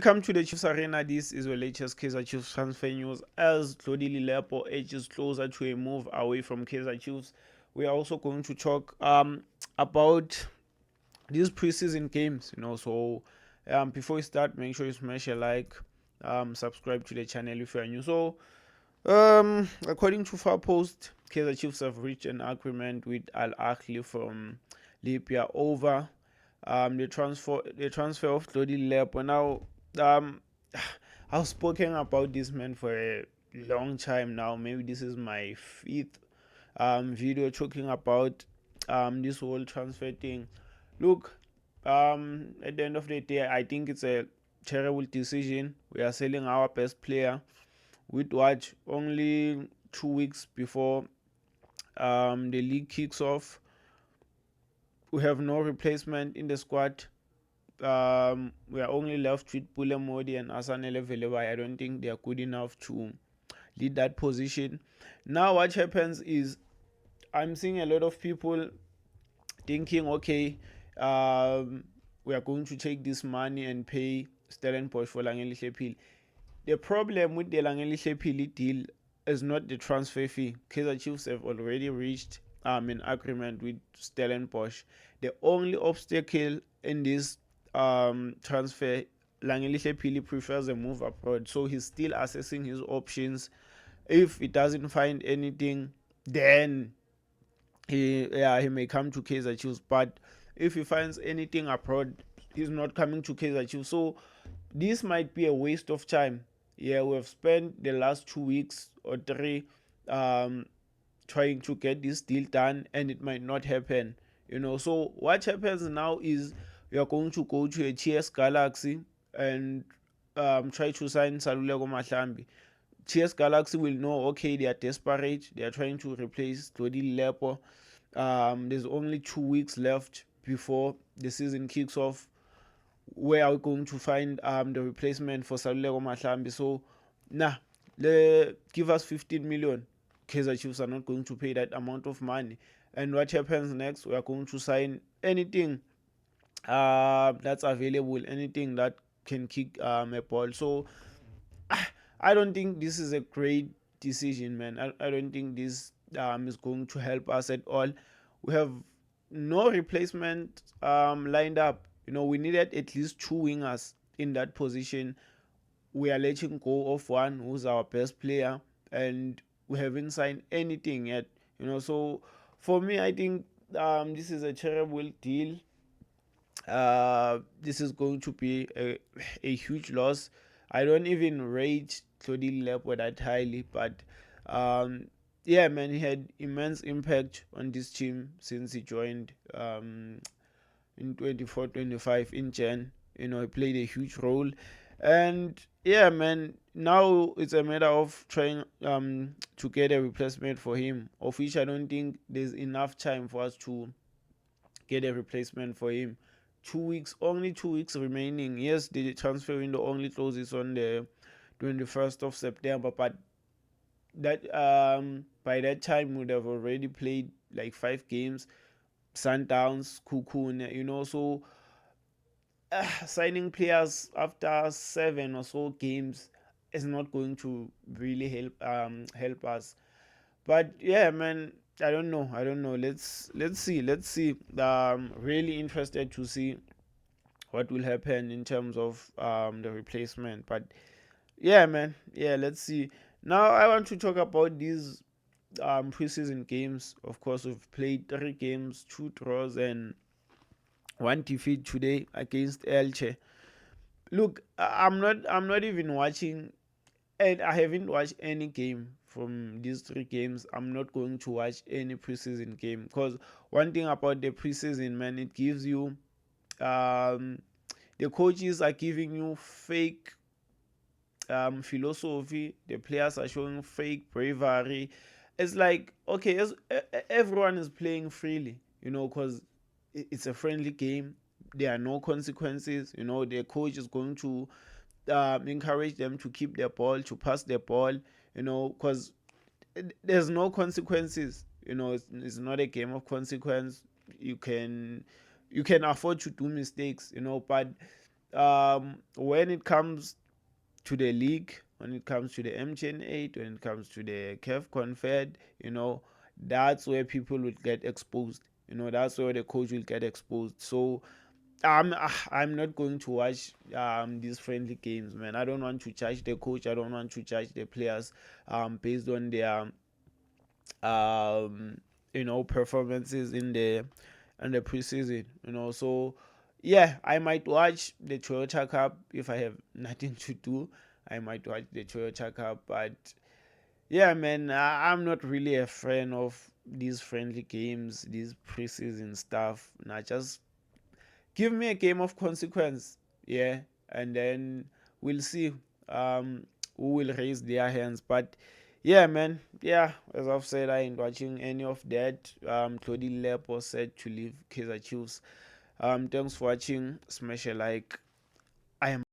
Welcome to the Chiefs Arena. This is the latest Kaizer Chiefs transfer news as Tlodi Lepo edges closer to a move away from Kaizer Chiefs. We are also going to talk about these preseason games. Before we start, make sure you smash a like, subscribe to the channel if you are new. According to Far Post, Kaizer Chiefs have reached an agreement with Al Ahly from Libya over the transfer of Tlodi Lepo. Now, um, I've spoken about this man for a long time now. Maybe this is my fifth video talking about this whole transfer thing. Look, at the end of the day, I think it's a terrible decision. We are selling our best player with what only 2 weeks before the league kicks off. We have no replacement in the squad. We are only left with Pule Modi and Asanele Velebai. I don't think they are good enough to lead that position. Now, what happens is I'm seeing a lot of people thinking, okay, we are going to take this money and pay Stellenbosch for Langelihle Pili. The problem with the Langelihle Pili deal is not the transfer fee. Kaizer Chiefs have already reached an agreement with Stellenbosch. The only obstacle in this transfer, Langelihle Pili prefers a move abroad, so he's still assessing his options. If he doesn't find anything, then he may come to Kaizer Chiefs. But if he finds anything abroad, he's not coming to Kaizer Chiefs. So this might be a waste of time. Yeah, we have spent the last 2 weeks or three um, trying to get this deal done, and it might not happen. So what happens now is we are going to go to a TS Galaxy and try to sign Saluleko Mahlambi. TS Galaxy will know, okay, they are desperate. They are trying to replace Tlodi Lepo. There's only 2 weeks left before the season kicks off. Where are we going to find the replacement for Saluleko Mahlambi? So, give us 15 million. Kaizer Chiefs are not going to pay that amount of money. And what happens next? We are going to sign anything that's available, anything that can kick a ball. So, I don't think this is a great decision, man. I don't think this is going to help us at all. We have no replacement lined up. We needed at least two wingers in that position. We are letting go of one who's our best player, and we haven't signed anything yet. So for me, I think this is a terrible deal. This is going to be a huge loss. I don't even rate Tlodi Lepo that highly, but yeah, man, he had immense impact on this team since he joined in 24-25 in Jan. He played a huge role, and yeah, man, now it's a matter of trying to get a replacement for him, of which I don't think there's enough time for us to get a replacement for him. 2 weeks, only 2 weeks remaining. Yes, the transfer window only closes on the 21st of September, but that by that time would have already played like 5 games. Sundowns, Kukun, so signing players after 7 or so games is not going to really help us. But yeah, man, I don't know. Let's see. Really interested to see what will happen in terms of the replacement. But yeah, man, yeah, let's see. Now I want to talk about these preseason games. Of course, we've played 3 games, 2 draws, and one defeat today against Elche. Look, I'm not even watching, and I haven't watched any game from these 3 games. I'm not going to watch any preseason game because one thing about the preseason, man, it gives you um the coaches are giving you fake philosophy. The players are showing fake bravery. It's like, okay, everyone is playing freely, because it's a friendly game. There are no consequences. The coach is going to encourage them to keep their ball, to pass their ball, because there's no consequences. It's not a game of consequence. You can afford to do mistakes, but when it comes to the league, when it comes to the MTN 8, when it comes to the CAF Confed, that's where people will get exposed. That's where the coach will get exposed. So I'm not going to watch these friendly games, man. I don't want to judge the coach. I don't want to judge the players based on their performances in the preseason. So yeah, I might watch the Toyota Cup if I have nothing to do. I might watch the Toyota Cup, but yeah, man, I'm not really a fan of these friendly games, these preseason stuff. Nah, just give me a game of consequence, yeah, and then we'll see who will raise their hands. But yeah, man, yeah, as I've said, I ain't watching any of that. Claudie Lepo said to leave Kaiser Chiefs. Thanks for watching. Smash a like. I am